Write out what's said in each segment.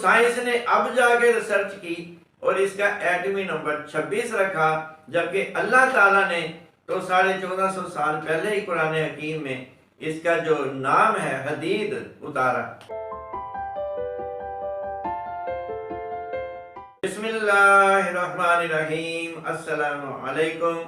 Science ने अब जाके रिसर्च की और इसका एटमी नंबर 26 रखा, जबकि अल्लाह ताला ने तो 1450 साल पहले ही कुरान हकीम में इसका जो नाम है हदीद उतारा। बिस्मिल्लाहिर्रहमानिर्रहीम, अस्सलामु अलैकुम।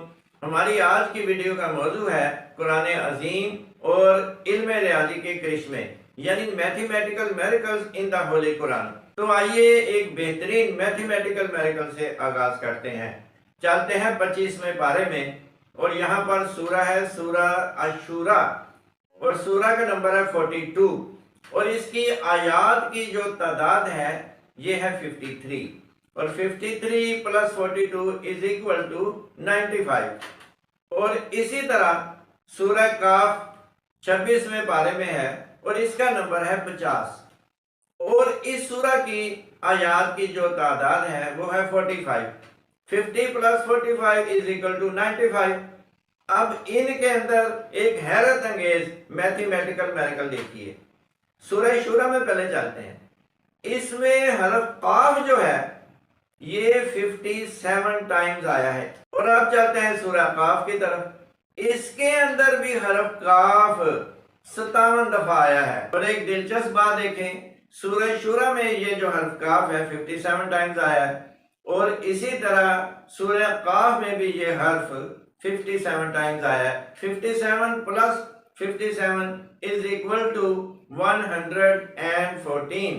हमारी आज की वीडियो का मौजू है कुरान अजीम और इल्म रियाजी के करिश्मे, यानी mathematical miracles in the Holi Quran. तो आइए एक बेहतरीन मैथमेटिकल मिरेकल से आगाज करते हैं। चलते हैं 25वें पारे में और यहाँ पर सूरा है सूरा अशूरा और सूरा का नंबर है 42 और इसकी आयात की जो तादाद है ये है 53 और 53 प्लस 42 इज इक्वल टू 95। और इसी तरह सूरह काफ 26वें पारे में है और इसका नंबर है 50 और इस सूरह की आयात की जो तादाद है वो है 45। 50 प्लस 45 इज इक्वल टू 95। अब इनके अंदर एक हैरत अंगेज मैथमेटिकल मिरेकल देखिए। सूरह शूरा में पहले चलते हैं। इसमें हरफ काफ जो है ये 57 टाइम्स आया है और अब चलते हैं सूरह काफ की तरफ। इसके अंदर भी हरफ काफ 57 दफा आया है। और एक दिलचस्प बात देखें, सूरह शूरा में ये जो हरफ काफ है 57 टाइम्स आया है और इसी तरह सूरह काफ में भी ये हर्फ 57 टाइम्स आया है। 57 प्लस 57 इज इक्वल टू 114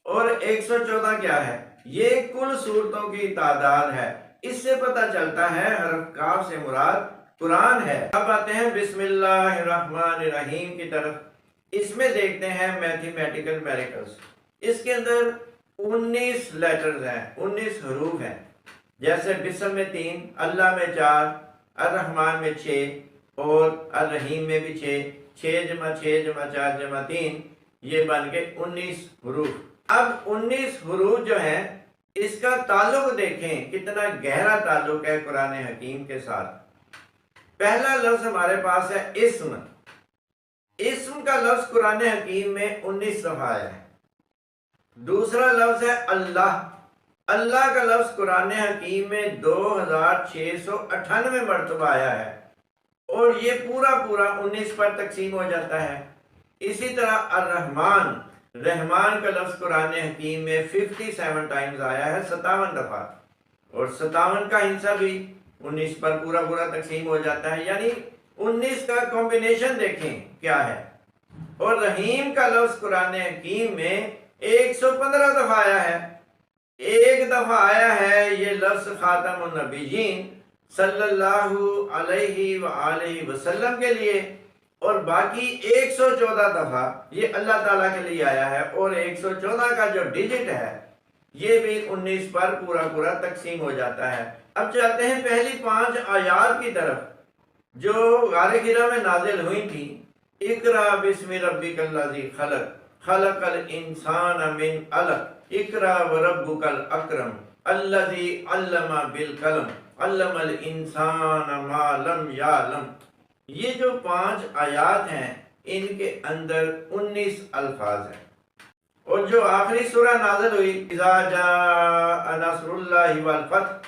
और 114 क्या है? ये कुल सूरतों की तादाद है। इससे पता चलता है हरफ काफ से मुराद कुरान है। अब आते हैं बिस्मिल्लाहिर्रहमानिर्रहीम की तरफ। इसमें देखते हैं मैथमेटिकल मिरेकल्स। इसके अंदर 19 लेटर्स हैं, 19 हरूफ हैं। जैसे बिस्म में 3, अल्लाह में 4, अर्रहमान में 6 और अर्रहीम में भी 6, 6 जमा 6 जमा 4 जमा 3, ये बन गए 19 हरूफ। अब 19 हरूफ जो है इसका ताल्लुक देखें, कितना गहरा ताल्लुक है कुरान हकीम के साथ। पहला लफ्ज हमारे पास है इस्म। इस्म का लफ्ज कुरान हकीम में 19 दफा आया है। दूसरा लफ्ज है अल्लाह। अल्लाह का लफ्ज कुरान हकीम में 2698 मरतबा आया है और ये पूरा पूरा 19 पर तकसीम हो जाता है। इसी तरह अर्रहमान, रहमान का लफ्ज कुरान हकीम में 57 टाइम्स आया है, 57 दफा, और 57 का हिस्सा भी 19 पर पूरा पूरा तकसीम हो जाता है, यानी 19 का कॉम्बिनेशन देखें क्या है। और रहीम का लफ्ज कुरान हकीम में 115 दफा आया है। एक दफा आया है ये लफ्ज खातमुन नबीयीन सल्लल्लाहु अलैहि व आलिहि वसल्लम के लिए और बाकी 114 दफा ये अल्लाह ताला के लिए आया है और 114 का जो डिजिट है ये भी 19 पर पूरा पूरा तकसीम हो जाता है। अब चलते हैं पहली 5 आयात की तरफ जो गारे हिरा में नाजिल हुई थी। इकरा बिस्मि रब्बिकल्लज़ी खलक, खलकल इंसान मिन अलक, इकरा व रब्बुकल अकरम, अल्लज़ी अल्लमा बिल कलम, अल्लमल इंसान मा लम यालम। ये जो 5 आयात हैं इनके अंदर 19 अल्फाज हैं। और जो आखिरी सूरह नाज़िल हुई इज़ा जाअ नस्रुल्लाहि वल फतह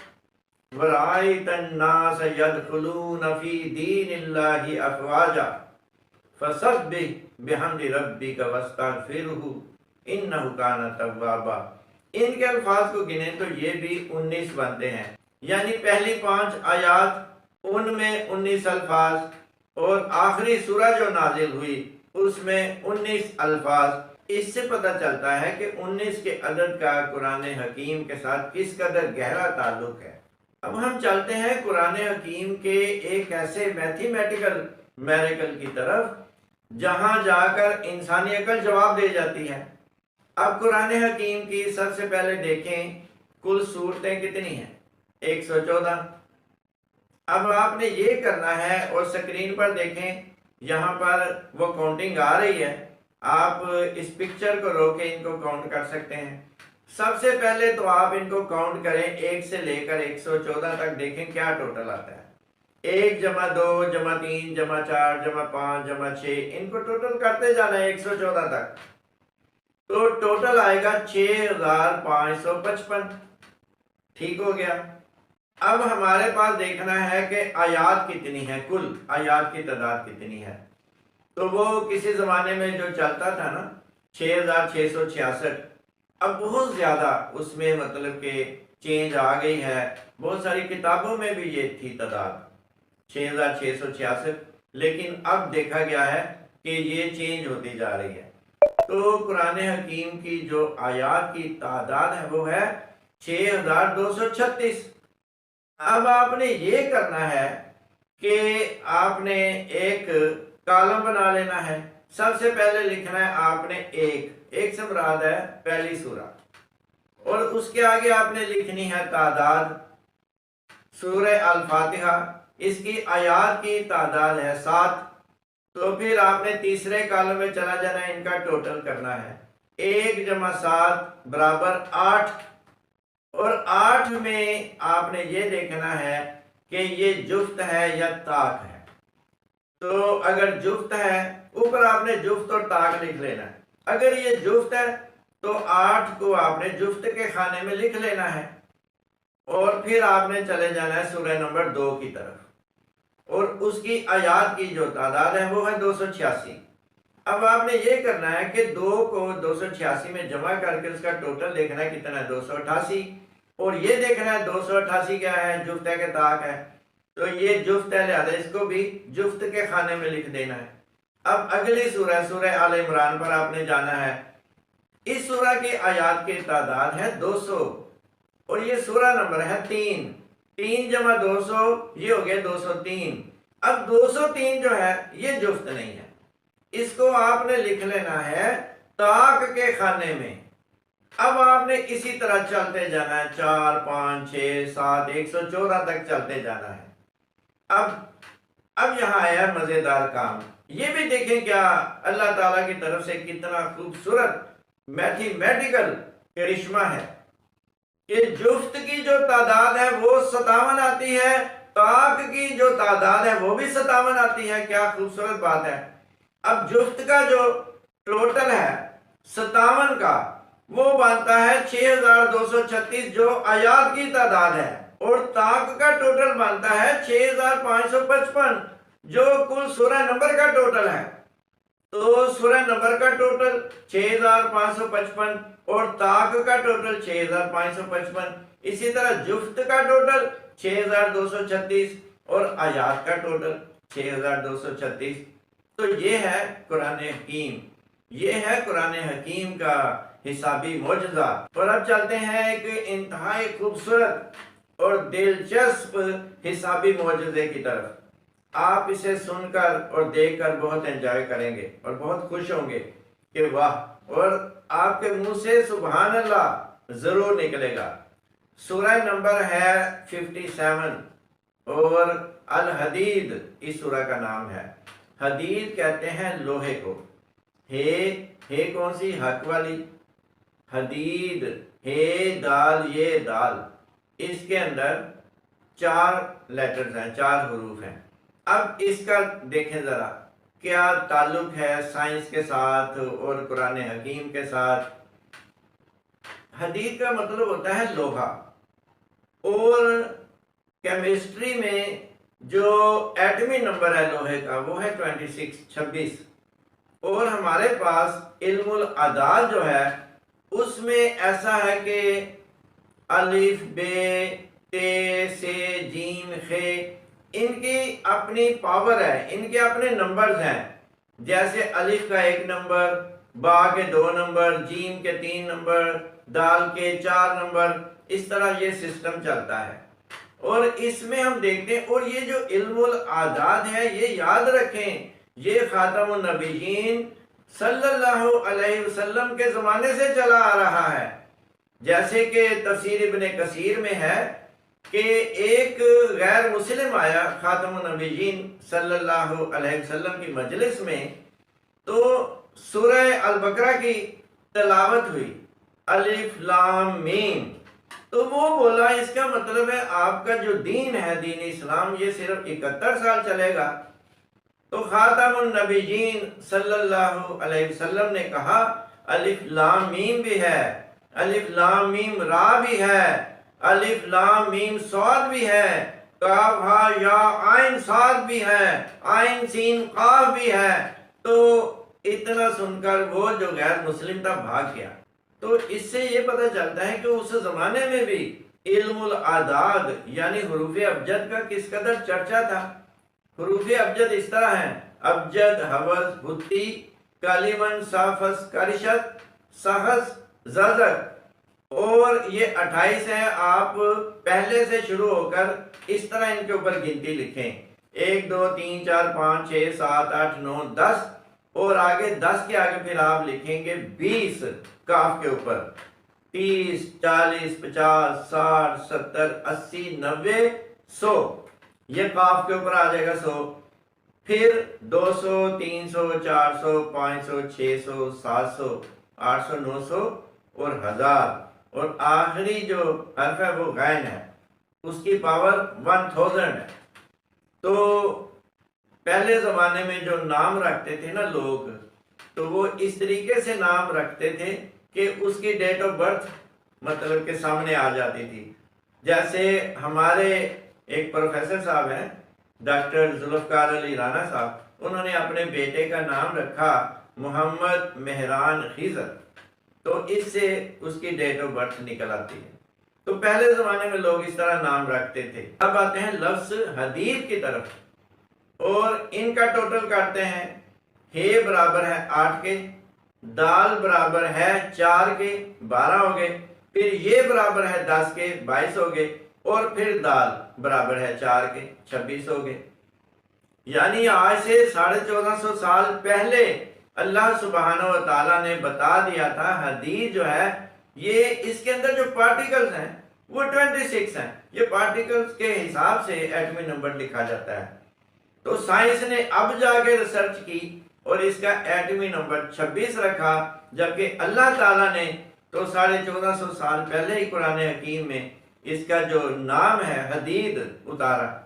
व रअयतन नास यदखुलून फी दीनिल्लाहि अफ़वाजा फसब्बिह बिहम्दि रब्बिका वस्तगफिरहु इन्नहु काना तव्वाबा। इनके अल्फाज को गिने तो ये भी 19 बनते हैं, यानी पहली 5 आयात उनमें 19 अल्फाज और आखिरी सूरह जो नाजिल हुई उसमें 19 अल्फाज। इससे पता चलता है कि 19 के अदद का कुरान हकीम के साथ किस कदर गहरा ताल्लुक है। अब हम चलते हैं कुरान हकीम के एक ऐसे मैथमेटिकल मिरेकल की तरफ जहां जाकर इंसानी अकल जवाब दे जाती है। अब कुरान हकीम की सबसे पहले देखें कुल सूरतें कितनी हैं? 114। अब आपने ये करना है और स्क्रीन पर देखें, यहाँ पर वो काउंटिंग आ रही है। आप इस पिक्चर को रोके इनको काउंट कर सकते हैं। सबसे पहले तो आप इनको काउंट करें 1 से लेकर 114 तक, देखें क्या टोटल आता है। 1 जमा 2 जमा 3 जमा 4 जमा 5 जमा 6, इनको टोटल करते जाना है 114 तक। तो टोटल आएगा 6555। ठीक हो गया। अब हमारे पास देखना है कि आयात कितनी है, कुल आयात की तादाद कितनी है। तो वो किसी जमाने में जो चलता था ना 6666, अब बहुत ज्यादा उसमें मतलब कि चेंज आ गई है। बहुत सारी किताबों में भी ये थी तादाद 6666, लेकिन अब देखा गया है कि ये चेंज होती जा रही है। तो कुरान हकीम की जो आयात की तादाद है वो है 6236। अब आपने ये करना है कि आपने एक कॉलम बना लेना है। सबसे पहले लिखना है आपने एक से मुराद है पहली सूरा, और उसके आगे आपने लिखनी है तादाद। सूरह अल फातिहा, इसकी आयात की तादाद है 7। तो फिर आपने तीसरे कॉलम में चला जाना है, इनका टोटल करना है। 1 + 7 = 8, और 8 में आपने ये देखना है कि ये जुफ्त है या ताक है। तो अगर जुफ्त है, ऊपर आपने जुफ्त और ताक लिख लेना है। अगर ये जुफ्त है तो 8 को आपने जुफ्त के खाने में लिख लेना है, और फिर आपने चले जाना है सूरह नंबर 2 की तरफ, और उसकी आयात की जो तादाद है वो है 286। अब आपने ये करना है कि 2 को 286 में जमा करके उसका टोटल देखना है कितना है, 288, और ये देखना है 288 क्या है, जुफ्त है कि ताक है। तो ये जुफ्त है, लिहाजा इसको भी जुफ्त के खाने में लिख देना है। अब अगली सूरह आल इमरान पर आपने जाना है। इस सूरह की आयात की तादाद है 200, और ये सूरह नंबर है 3। 3 + 200 ये हो गया 203। अब 203 जो है ये जुफ्त नहीं है, इसको आपने लिख लेना है ताक के खाने में। अब आपने इसी तरह चलते जाना है, 4 5 6 7 114 तक चलते जाना है। अब यहाँ आया मजेदार काम। ये भी देखें क्या अल्लाह ताला की तरफ से कितना खूबसूरत मैथमेटिकल करिश्मा है कि जुफ्त की जो तादाद है वो 57 आती है, ताक की जो तादाद है वो भी 57 आती है। क्या खूबसूरत बात है। अब जुफ्त का जो टोटल है 57 का, वो बनता है 6236 जो आयात की तादाद है, और ताक का टोटल बनता है 6555 जो कुल सूरह नंबर का टोटल है। तो सूरह नंबर का टोटल 6555 और ताक का टोटल 6555। इसी तरह जुफ्त का टोटल 6236 और आयात का टोटल 6236। तो ये है कुरान हकीम, ये है कुरान हकीम का हिसाबी मौजज़ा। और अब चलते हैं एक इंतहाई खूबसूरत और दिलचस्प हिसाबी मौजज़े की तरफ। आप इसे सुनकर और देखकर बहुत एंजॉय करेंगे और बहुत खुश होंगे कि वाह, और आपके मुंह से सुभान अल्लाह जरूर निकलेगा। सूरह नंबर है 57 और अल हदीद इस सूरह का नाम है। हदीद कहते हैं लोहे को। हे कौन सी, हक वाली। हदीद, हे दाल, ये दाल, इसके अंदर 4 लेटर्स हैं, 4 हरूफ हैं। अब इसका देखें जरा क्या ताल्लुक है साइंस के साथ और कुरान हकीम के साथ। हदीद का मतलब होता है लोहा, और केमिस्ट्री में जो एटमी नंबर है लोहे का वो है 26। और हमारे पास इल्मुल अदाद जो है उसमें ऐसा है कि अलिफ बे ते से जीम खे, इनकी अपनी पावर है, इनके अपने नंबर्स हैं। जैसे अलिफ का 1 नंबर, बा के 2 नंबर, जीम के 3 नंबर, दाल के 4 नंबर, इस तरह ये सिस्टम चलता है। और इसमें हम देखते हैं, और ये जो इल्मुल आदाद है ये याद रखें, ये खातमुन नबीयीन सल्लल्लाहु अलैहि वसल्लम के ज़माने से चला आ रहा है। जैसे कि तफसीर इब्ने कसीर में है कि एक गैर मुस्लिम आया खातमुन नबीयीन सल्लल्लाहु अलैहि वसल्लम की मजलिस में, तो सूरह अल बकरा की तिलावत हुई, अलिफ लाम मीम। तो वो बोला इसका मतलब है आपका जो दीन है, दीन इस्लाम, ये सिर्फ 71 साल चलेगा। तो खातमुन नबीयीन सल्लल्लाहु अलैहि वसल्लम ने कहा अलिफ लाम मीम भी है, अलिफ लाम मीम रा भी है, अलिफ लाम मीम सौद भी है, काफ हा या आइन साद भी है, आइन सीन काफ भी है। तो इतना सुनकर वो जो गैर मुस्लिम था भाग गया। तो इससे ये पता चलता है कि उस जमाने में भी इल्मुल आदाद यानी हरूफ अबजद का किस कदर चर्चा था। हरूफ अबजद इस तरह है, अबजद हवस हुत्ती कालिमन साफस करशत सहस जजक, और ये 28 है। आप पहले से शुरू होकर इस तरह इनके ऊपर गिनती लिखें, 1 2 3 4 5 6 7 8 9 10, और आगे 10 के आगे फिर आप लिखेंगे 20 काफ के ऊपर, 30 40 50 60 70 80 90 100, ये काफ के ऊपर आ जाएगा 100। फिर 200 300 400 500 600 700 800 900 और 1000, और आखिरी जो हर्फ है वो गैन है, उसकी पावर 1000 है। तो पहले ज़माने में जो नाम रखते थे ना लोग, तो वो इस तरीके से नाम रखते थे कि उसकी डेट ऑफ बर्थ मतलब के सामने आ जाती थी। जैसे हमारे एक प्रोफेसर साहब हैं डॉक्टर जुल्फ़कार अली राना साहब, उन्होंने अपने बेटे का नाम रखा मोहम्मद मेहरान खीजर, तो इससे उसकी डेट ऑफ बर्थ निकल आती है। तो पहले ज़माने में लोग इस तरह नाम रखते थे। अब आते हैं लफ्ज़ हदीद की तरफ, और इनका टोटल करते हैं। हे बराबर है 8 के, दाल बराबर है 4 के 12 हो गए, फिर ये बराबर है 10 के 22 हो गए, और फिर दाल बराबर है 4 के 26 हो गए। यानी आज से 1450 साल पहले अल्लाह सुब्हानहू व तआला ने बता दिया था हदीद जो है ये, इसके अंदर जो पार्टिकल्स हैं वो 26 हैं। ये पार्टिकल्स के हिसाब से एटमी नंबर लिखा जाता है। तो साइंस ने अब जाके रिसर्च की और इसका एटमी नंबर 26 रखा, जबकि अल्लाह ताला ने तो 1450 साल पहले ही कुरान हकीम में इसका जो नाम है हदीद उतारा।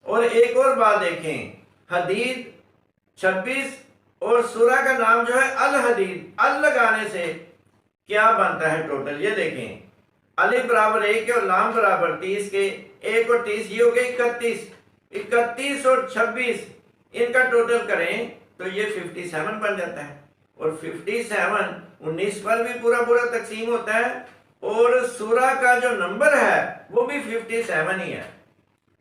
और एक और बात देखें, हदीद 26 और सूरा का नाम जो है अल हदीद, अल लगाने से क्या बनता है टोटल, ये देखें। अलिफ बराबर 1 के और लाम बराबर 30 के, 1 और 30 ये हो गए 31, 31 और 26 इनका टोटल करें तो ये 57 बन जाता है। और 57 19 पर भी पूरा पूरा तकसीम होता है, और सूरा का जो नंबर है वो भी 57 ही है।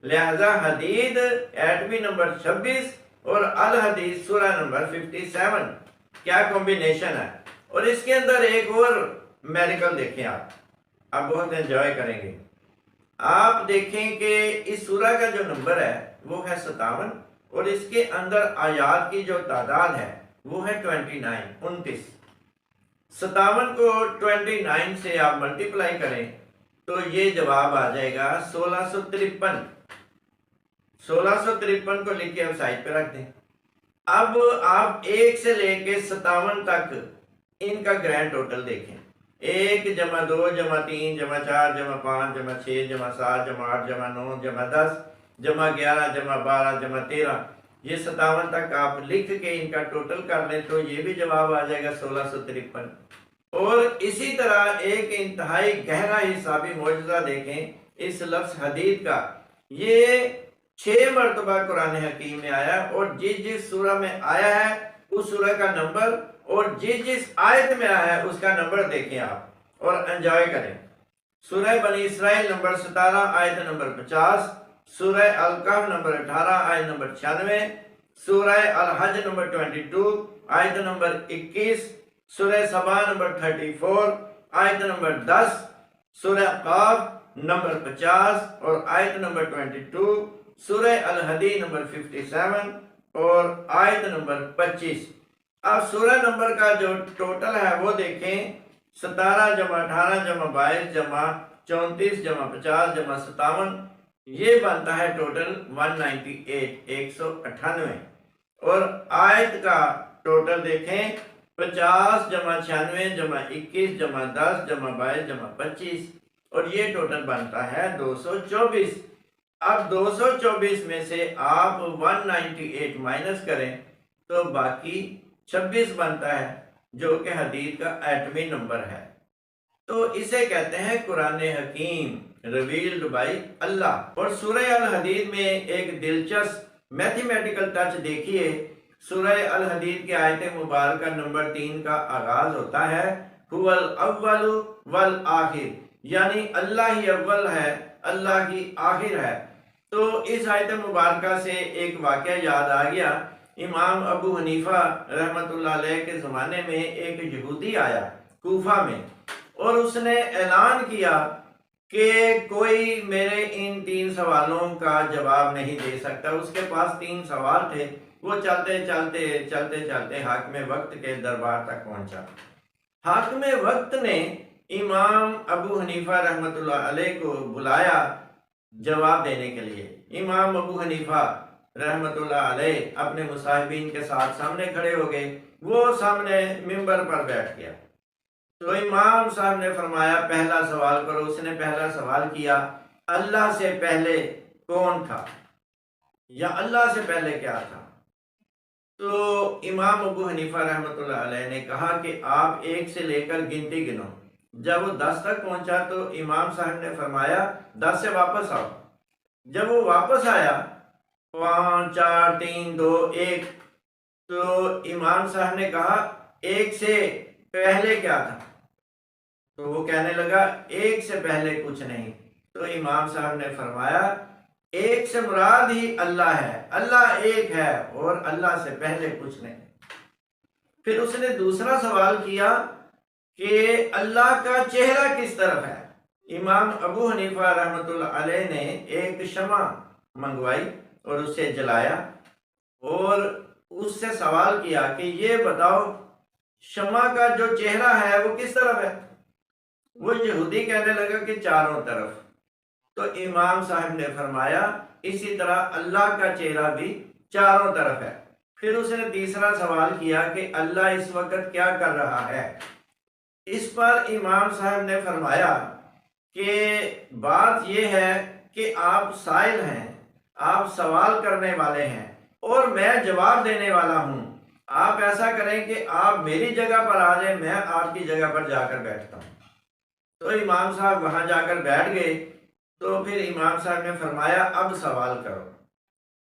लिहाजा हदीद एटमी नंबर 26 और अल हदीद सूरा नंबर 57, क्या कॉम्बिनेशन है। और इसके अंदर एक और मेडिकल देखें आप बहुत एंजॉय करेंगे। आप देखें कि इस सूरा का जो नंबर है वो है 57, और इसके अंदर आयात की जो तादाद है वो है 29। 57 को 29 से आप मल्टीप्लाई करें तो ये जवाब आ जाएगा 1653। 1653 को लिख के आप साइड पे रख दें। अब आप 1 से लेके 57 तक इनका ग्रैंड टोटल देखें। 1 + 2 + 3 + 4 + 5 + 6 + 7 + 8 + 9 + 10 + 11 + 12 + 13, ये 57 तक आप लिख के इनका टोटल कर लें तो ये भी जवाब आ जाएगा 1653। और इसी तरह एक इंतहाई गहरा हिस्सा भी मौजूदा देखें इस लफ्ज हदीद का। ये 6 मरतबा कुरान हकीम में आया, और जिस जिस सूरा में आया है उस सूरा का नंबर और जिस जिस आयत में आया है उसका नंबर देखें आप और एंजॉय करें। सूरह बनी इसराइल नंबर 17 आयत नंबर 50, सूरह अल कहफ नंबर 18 आयत नंबर 96, सूरह अल हज नंबर 22 आयत नंबर 21, सूरह सबा नंबर 34 आयत नंबर 10, सूरह काफ नंबर 50 और आयत नंबर 22, सूरह अल हदीद नंबर 57 और आयत नंबर 25। अब सूरह नंबर का जो टोटल है वो देखें, 17 + 18 + 22 + 34 + 50 + 57, ये बनता है टोटल 198। और आयत का टोटल देखें, 50 + 96 + 21 + 10 + 22 + 25, और ये टोटल बनता है 224। अब 224 में से आप 198 माइनस करें तो बाकी 26 बनता है। जो कि हदीस का एटमी नंबर है। तो इसे कहते हैं कुरान हकीम, रिवील्ड बाय अल्लाह। और सूरह अल हदीद में एक दिलचस्प मैथमेटिकल टच देखिए। सूरह अल हदीद की आयत मुबारक नंबर 3 का आगाज होता है हुवल अव्वल वल आखिर, यानी अल्लाह ही अव्वल है, अल्लाह ही आखिर है। तो इस आयत मुबारक से एक वाक़या याद आ गया। इमाम अबू हनीफा रहमतुल्लाह अलैह के ज़माने में एक यहूदी आया कूफा में, और उसने ऐलान किया कि कोई मेरे इन 3 सवालों का जवाब नहीं दे सकता। उसके पास 3 सवाल थे। वो चलते चलते हाकिम वक्त के दरबार तक पहुंचा। हाकिम वक्त ने इमाम अबू हनीफा रहमतुल्लाह अलैह को बुलाया जवाब देने के लिए। इमाम अबू हनीफा रहमतुल्लाह अलैह अपने मुसाहिबीन के साथ सामने खड़े हो गए। वो सामने मिंबर पर बैठ गया। तो इमाम साहब ने फरमाया पहला सवाल करो। उसने पहला सवाल किया, अल्लाह से पहले कौन था, या अल्लाह से पहले क्या था? तो इमाम अबू हनीफा रहमतुल्लाह अलैह ने कहा कि आप 1 से लेकर गिनती गिनो। जब वो 10 तक पहुंचा तो इमाम साहब ने फरमाया 10 से वापस आओ। जब वो वापस आया 5 4 3 2 1, तो इमाम साहब ने कहा 1 से पहले क्या था? तो वो कहने लगा 1 से पहले कुछ नहीं। तो इमाम साहब ने फरमाया 1 से मुराद ही अल्लाह है, अल्लाह एक है और अल्लाह से पहले कुछ नहीं। फिर उसने दूसरा सवाल किया कि अल्लाह का चेहरा किस तरफ है? इमाम अबू हनीफा रहमतुल्लाह अलैह ने एक शमा मंगवाई और उसे जलाया और उससे सवाल किया कि ये बताओ शमा का जो चेहरा है वो किस तरफ है? वो यहूदी कहने लगा कि चारों तरफ। तो इमाम साहब ने फरमाया इसी तरह अल्लाह का चेहरा भी चारों तरफ है। फिर उसने तीसरा सवाल किया कि अल्लाह इस वक्त क्या कर रहा है? इस पर इमाम साहब ने फरमाया कि बात यह है कि आप साइल हैं, आप सवाल करने वाले हैं और मैं जवाब देने वाला हूं। आप ऐसा करें कि आप मेरी जगह पर आ जाएं, मैं आपकी जगह पर जाकर बैठता हूं। तो इमाम साहब वहां जाकर बैठ गए। तो फिर इमाम साहब ने फरमाया अब सवाल करो।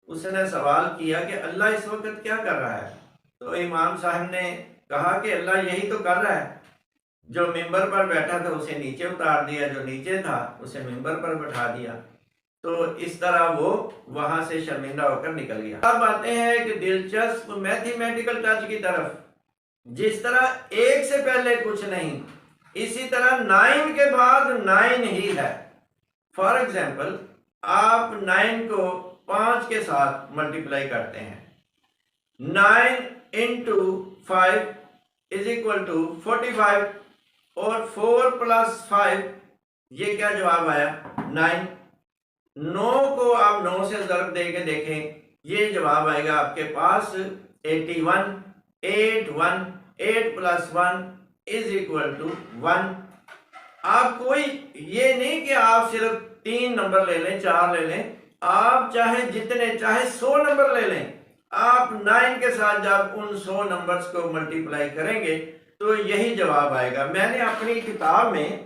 उसने सवाल किया कि अल्लाह इस वक्त क्या कर रहा है? तो इमाम साहब ने कहा कि अल्लाह यही तो कर रहा है, जो मिंबर पर बैठा था उसे नीचे उतार दिया, जो नीचे था उसे मिंबर पर बैठा दिया। तो इस तरह वो वहां से शर्मिंदा होकर निकल गया। अब आते हैं एक दिलचस्प मैथमेटिकल टच की तरफ। जिस तरह 1 से पहले कुछ नहीं, इसी तरह 9 के बाद 9 ही है। फॉर एग्जाम्पल आप 9 को 5 के साथ मल्टीप्लाई करते हैं। 9 इंटू 5 इज इक्वल टू 45 और 4 प्लस 5 ये क्या जवाब आया? 9। 9 को आप 9 से ज़र्ब दे के देखें, ये जवाब आएगा आपके पास 81। 8 प्लस 1 इज इक्वल टू 1। आप कोई ये नहीं कि आप सिर्फ 3 नंबर ले लें, 4 ले लें, आप चाहे जितने चाहे 100 नंबर ले लें। आप 9 के साथ जब उन 100 नंबर्स को मल्टीप्लाई करेंगे तो यही जवाब आएगा। मैंने अपनी किताब में,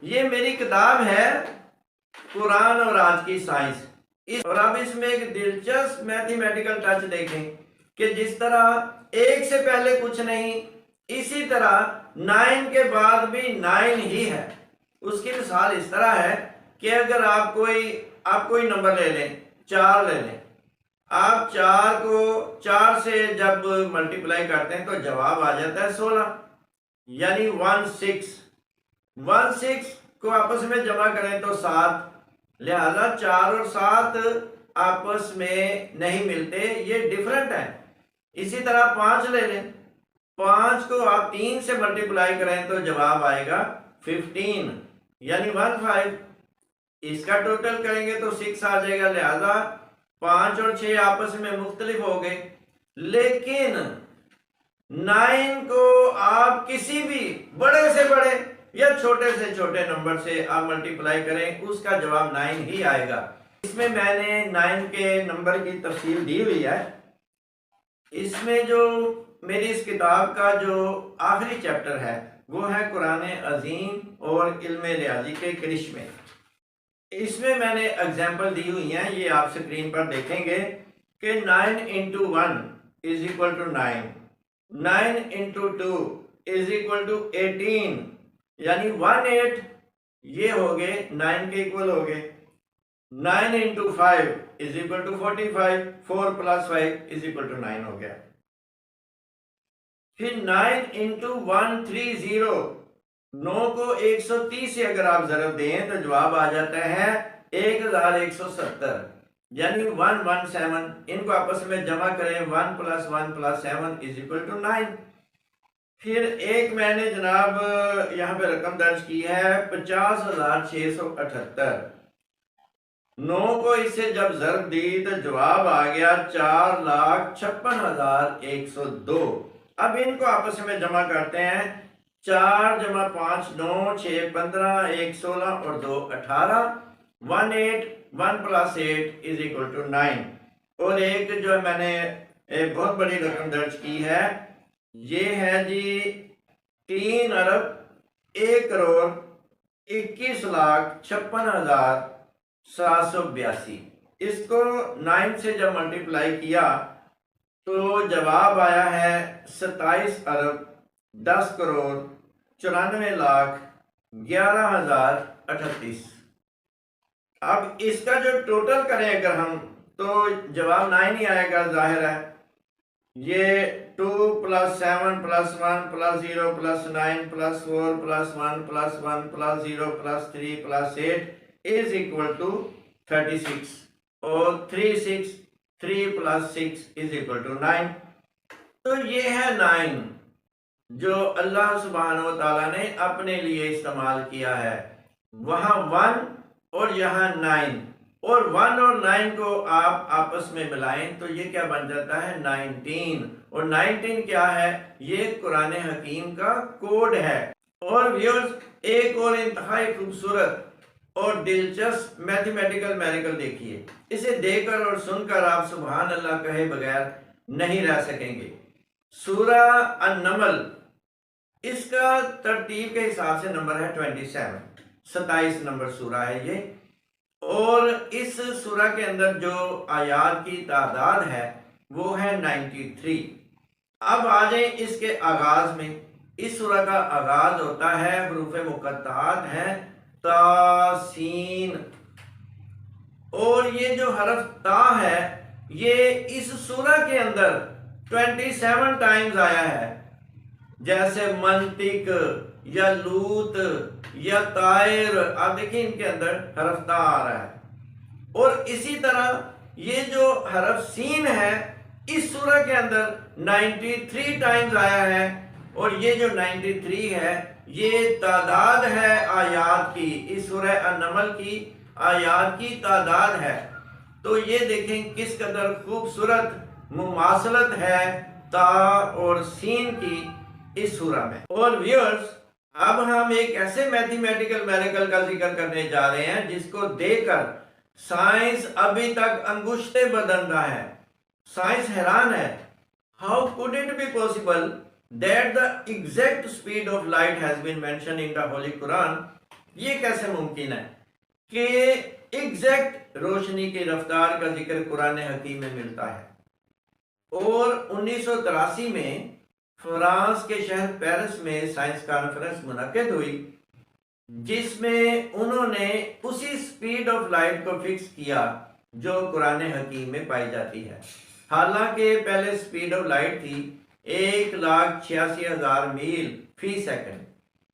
ये मेरी किताब है कुरान और आज की साइंस, और अब इसमें एक दिलचस्प मैथमेटिकल टच देखें कि जिस तरह 1 से पहले कुछ नहीं, इसी तरह 9 के बाद भी 9 ही है। उसकी मिसाल इस तरह है कि अगर आप कोई नंबर ले लें, 4 ले लें, आप 4 को 4 से जब मल्टीप्लाई करते हैं तो जवाब आ जाता है 16, यानी 16 को आपस में जमा करें तो 7। लिहाजा 4 और 7 आपस में नहीं मिलते, ये डिफरेंट है। इसी तरह 5 ले लें, 5 को आप 3 से मल्टीप्लाई करें तो जवाब आएगा 15, यानी 15। इसका टोटल करेंगे तो 6 आ जाएगा। लिहाजा 5 और 6 आपस में मुख्तलिफ हो गए। लेकिन 9 को आप किसी भी बड़े से बड़े या छोटे से छोटे नंबर से आप मल्टीप्लाई करें, उसका जवाब 9 ही आएगा। इसमें मैंने 9 के नंबर की तफसील दी हुई है। इसमें जो मेरी इस किताब का जो आखिरी चैप्टर है वो है कुरान अजीम और इल्म रियाजी के करिश्मे। इसमें मैंने एग्जाम्पल दी हुई हैं, ये आप स्क्रीन पर देखेंगे कि 9 into 1 is equal to 9, 9 into 2 is equal to 18, यानी 18 ये हो गए 9 के इक्वल हो गए। 9 into 5 is equal to 45, 4 plus 5 is equal to 9 हो गया। फिर 9 इंटू 130, 9 को 130 से अगर आप जरब दें तो जवाब आ जाता है 1170, यानी 117। इनको आपस में जमा करें, 1 plus 1 plus 7 is equal to 9। फिर एक मैंने जनाब यहाँ पे रकम दर्ज की है 50,678। 9 को इससे जब जरब दी तो जवाब आ गया 4,56,102। अब इनको आपस में जमा करते हैं, 4 जमा 5 9, 6 15, 1 16 और 2 18, 18, 1 प्लस 8 इज इक्वल टू 9। और एक जो मैंने एक बहुत बड़ी रकम दर्ज की है, ये है जी 3 अरब 1 करोड़ 21,56,782। इसको 9 से जब मल्टीप्लाई किया तो जवाब आया है 27 अरब 10 करोड़ 94,11,038। अब इसका जो टोटल करें अगर हम तो जवाब 9 ही आएगा, जाहिर है। ये 2 plus 7 plus 1 plus 0 plus 9 plus 4 plus 1 plus 1 plus 0 plus 3 plus 8 is equal to 36, और 3 प्लस 6 इज इक्वल टू 9। तो ये है 9 जो अल्लाह सुब्हानहू व तआला ने अपने लिए इस्तेमाल किया है। वहां 1 और यहाँ 9, और 1 और 9 को आप आपस में मिलाएं तो ये क्या बन जाता है 19। और 19 क्या है, ये कुरान हकीम का कोड है। और व्यूअर्स, एक और इंतहाई खूबसूरत और दिलचस्प मैथमेटिकल मैरिकल देखिए। इसे देखकर और सुनकर आप सुभान अल्लाह कहे बगैर नहीं रह सकेंगे। सूरा अन-नमल, इसका तरतीब के हिसाब से नंबर है 27, 27 नंबर सूरा है ये। और इस सूरा के अंदर जो आयात की तादाद है वो है 93। अब आ जाए इसके आगाज में। इस सूरा का आगाज होता है, हरूफ मुक़त्तआत है तासीन, और ये जो हरफ ता है ये इस सूरा के अंदर 27 टाइम्स आया है। जैसे मंतिक या लूत या तायर, आप देखिए इनके अंदर हरफ ता आ रहा है। और इसी तरह ये जो हरफ सीन है इस सूरा के अंदर 93 टाइम्स आया है। और ये जो 93 है ये तादाद है आयात की, इस सूरह अन-नमल की आयात की तादाद है। तो ये देखें किस कदर खूबसूरत मुमासलत है ता और सीन की इस सूरा में। और व्यूअर्स, अब हम एक ऐसे मैथमेटिकल मैरिकल का जिक्र करने जा रहे हैं जिसको देखकर साइंस अभी तक अंगुश्ते बदलता है। साइंस हैरान है, how could it be possible that the exact speed of light has been mentioned in the Holy Quran। ये कैसे मुमकिन है कि एग्जैक्ट रोशनी की रफ्तार का जिक्र कुरान हकीम में मिलता है। और 1983 में फ्रांस के शहर पेरिस में साइंस कॉन्फ्रेंस मुनक्किद हुई जिसमें उन्होंने उसी स्पीड ऑफ लाइट को फिक्स किया जो कुरान हकीम में पाई जाती है। हालांकि पहले स्पीड ऑफ लाइट थी 1,86,000 मील फी सेकंड,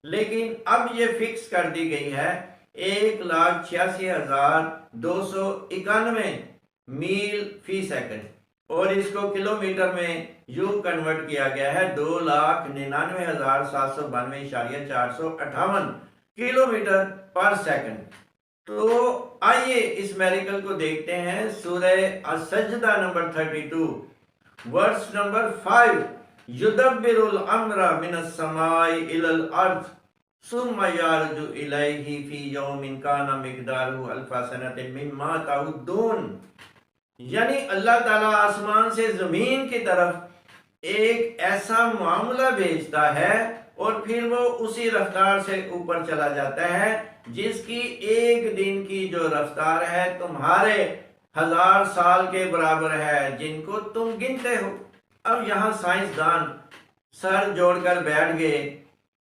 लेकिन अब ये फिक्स कर दी गई है 1,86,291 मील फी सेकंड, और इसको किलोमीटर में यूं कन्वर्ट किया गया है 2,99,792.458 किलोमीटर पर सेकंड। तो आइए इस मैरिकल को देखते हैं। सूरह अस-सजदा नंबर 32 वर्स नंबर 5, युदब्बिरुल अम्रा मिनस समाई इलल अर्द सुम्मा यारजु इलैहि फी यौमिन काना मिक़दारुहु अल्फ़ा सनतिन मिम्मा ताउद्दून। यानी अल्लाह ताला आसमान से जमीन की तरफ एक ऐसा मामला भेजता है और फिर वो उसी रफ्तार से ऊपर चला जाता है जिसकी एक दिन की जो रफ्तार है तुम्हारे 1000 साल के बराबर है, जिनको तुम गिनते हो। अब यहाँ साइंसदान सर जोड़कर बैठ गए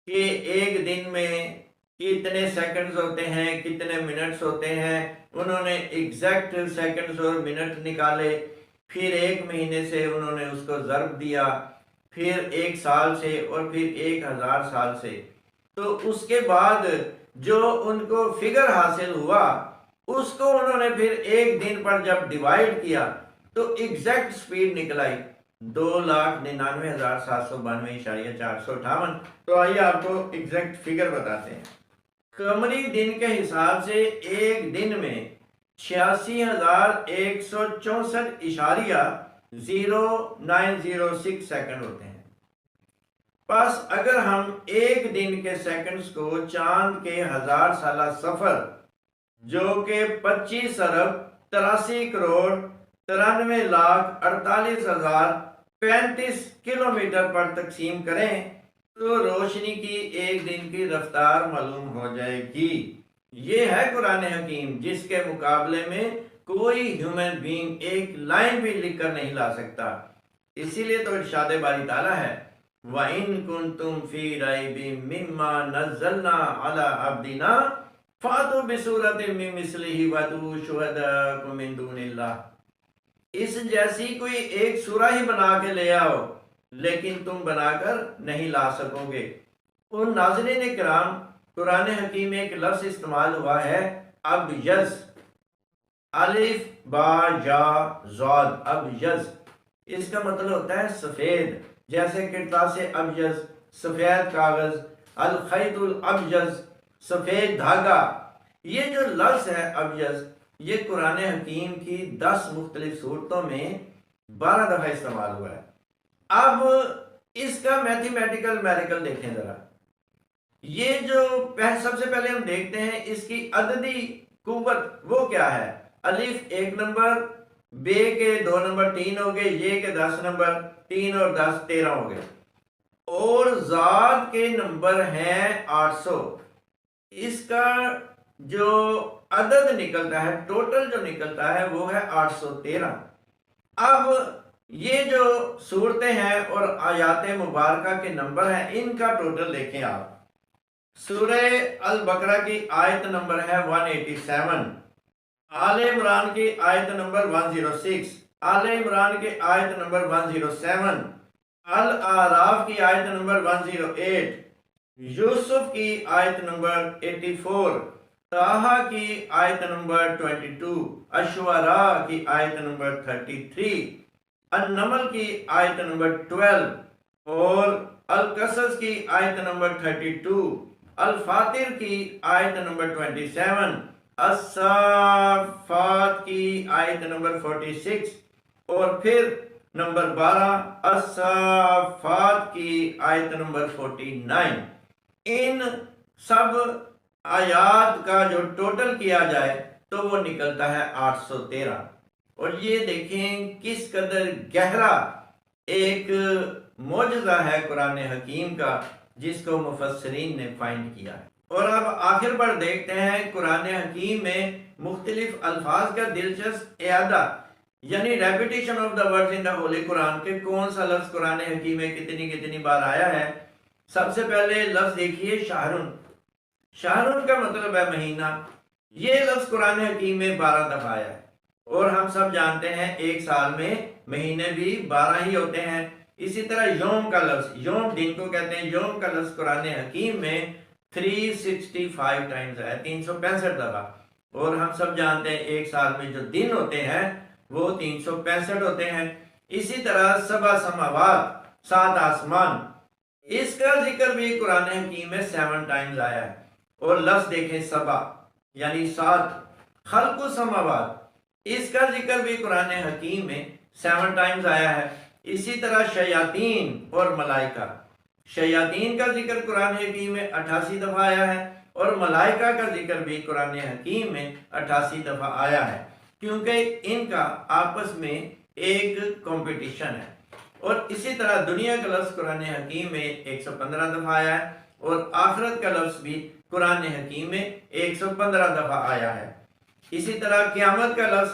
कि एक दिन में कितने सेकंड्स होते हैं, कितने मिनट्स होते हैं। उन्होंने एग्जैक्ट सेकंड्स और मिनट निकाले, फिर एक महीने से उन्होंने उसको ज़र्ब दिया, फिर एक साल से, और फिर 1000 साल से। तो उसके बाद जो उनको फिगर हासिल हुआ उसको उन्होंने फिर एक दिन पर जब डिवाइड किया तो एग्जैक्ट स्पीड निकल आई 2,99,792.458। तो आइए आपको एग्जैक्ट फिगर बताते हैं। कमरी दिन के हिसाब से एक दिन में 86,164.0906 सेकंड होते हैं। बस अगर हम एक दिन के सेकंड्स को चांद के 1000 साल सफर जो के 25 अरब 83 करोड़ 93,48,035 किलोमीटर पर तकसीम करें तो रोशनी की एक दिन की रफ्तार मालूम हो जाएगी। ये है कुरान हकीम, जिसके मुकाबले में कोई ह्यूमन बीइंग एक लाइन भी लिख कर नहीं ला सकता। इसीलिए तो इरशाद बारी ताला है, व इन कुंतुम फी रैबिम मिम्मा नज़्ज़लना अला अब्दिना फातु बिसूरतिम मिन मिस्लिही वदू शुहदाकुम मिन दूनिल्लाह। इस जैसी कोई एक सूरा ही बना के ले आओ, लेकिन तुम बनाकर नहीं ला सकोगे। उन नाज़रीन किराम, कुरान हकीम में एक लफ्ज़ इस्तेमाल हुआ है अबयज़, अलिफ बा या ज़ाद, अबयज़। इसका मतलब होता है सफ़ेद, जैसे किरतास अबयज़ सफ़ेद कागज़, अल खैतुल अबयज़ सफ़ेद धागा। ये जो लफ्ज़ है अबयज़, ये कुरान हकीम की 10 मुख्तलिफ सूरतों में 12 दफ़ा इस्तेमाल हुआ है। अब इसका मैथमेटिकल मैरिकल देखें ज़रा। ये जो सबसे पहले हम देखते हैं इसकी अददी कुव्वत वो क्या है। अलिफ 1 नंबर, बे के 2 नंबर 3 हो गए, ये के 10 नंबर 3 और 10 13 हो गए, और ज़ाद के नंबर हैं 800। इसका जो अदद निकलता है, टोटल जो निकलता है वो है 813। अब ये जो सूरतें हैं और आयात मुबारका के नंबर हैं, इनका टोटल देखें आप। सूरह अल बकरा की आयत नंबर है 187, आले इमरान की आयत नंबर 106, आले इमरान की आयत नंबर 107, अल आराफ की आयत नंबर 108, यूसुफ की आयत नंबर 84, ताहा की आयत नंबर 22, अशवारा की आयत नंबर 33, अन-नमल की आयत नंबर 12 और अल-कसस की आयत नंबर 32, अल-फातिर की आयत नंबर 27, अस-साफ़ात की आयत नंबर 46 और फिर नंबर 12 अस-साफ़ात की आयत नंबर 49। इन सब आयात का जो टोटल किया जाए तो वो निकलता है 813। और ये देखें किस कदर गहरा एक मौजज़ा है कुरान हकीम का, जिसको मुफस्सिरीन ने फाइंड किया है। और अब आखिर पर देखते हैं कुरान हकीम में मुख्तलिफ अल्फाज का दिलचस्प इयादा, यानी repetition of the words in the Holi Quran के कौन सा लफ्ज कुरान हकीम में कितनी कितनी बार आया है। सबसे पहले लफ्ज देखिए शाहरुन। शाहरुन का मतलब है महीना। ये लफ्ज कुरान हकीम में 12 दफा आया है, और हम सब जानते हैं एक साल में महीने भी 12 ही होते हैं। इसी तरह योम का लफ्ज, योम दिन को कहते हैं, योम का लफ्ज कुरान हकीम में 365 टाइम्स आया, 365 दफा। और हम सब जानते हैं एक साल में जो दिन होते हैं वो 365 होते हैं। इसी तरह सबा समावात, 7 आसमान, इसका जिक्र भी कुरान हकीम में 7 टाइम्स आया है। और लफ्ज देखें सबा यानी 7, खल्क़ु समावात, इसका जिक्र भी कुरान हकीम में 7 टाइम्स आया है। इसी तरह शयातीन और मलाइका, शयातीन का जिक्र कुरान हकीम में 88 दफा आया है, और मलाइका का जिक्र भी कुरान हकीम में 88 दफा आया है, क्योंकि इनका आपस में एक कंपटीशन है। और इसी तरह दुनिया का लफ्ज़ कुरान हकीम में 115 दफ़ा आया है और आखिरत का लफ्ज़ भी कुरान हकीम में 115 दफ़ा आया है। इसी तरह क़यामत का लफ्ज़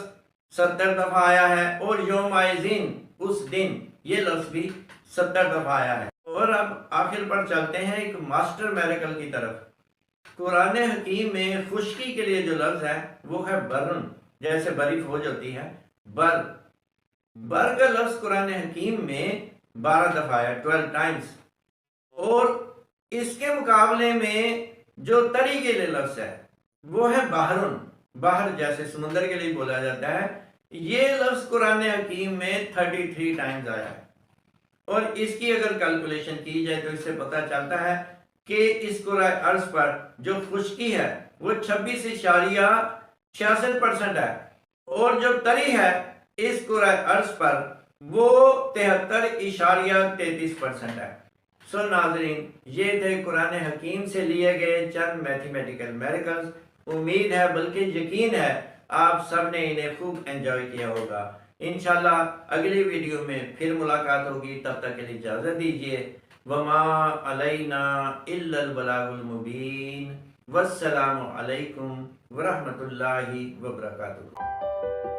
70 दफ़ा आया है और यौम-ए-ज़ीन उस दिन ये लफ्ज़ भी 70 दफ़ा आया है। और अब आखिर पर चलते हैं एक मास्टर मेरेकल की तरफ। कुरान हकीम में खुश्की के लिए जो लफ्ज़ है वो है बर्न, जैसे बरी फौज होती है, बर बर का लफ्ज़ कुरान हकीम में 12 दफ़ा है, 12 टाइम्स। और इसके मुकाबले में जो तरी के लिए लफ्ज़ है वो है बहरुन, बाहर जैसे समुंदर के लिए बोला जाता है। ये लफ्ज़ कुरान हकीम में 33 टाइम्स आया है। और इसकी अगर कैलकुलेशन की जाए तो इससे पता चलता है कि इस कुरान अर्ज पर जो खुश्की है वो 26.66% है और जो तरी है इस कुरान अर्ज पर वो 73.33% है। सो नाजरीन, ये थे कुरान हकीम से लिए गए चंद मैथमेटिकल मेरिकल्स। उम्मीद है बल्कि यकीन है आप सब ने इन्हें खूब एंजॉय किया होगा। इंशाल्लाह अगली वीडियो में फिर मुलाकात होगी, तब तक के लिए इजाज़त दीजिए। वमा अलैना इल्लल बलागुल मुबीन। वस्सलामु अलैकुम वरहमतुल्लाहि वबरकातुहू।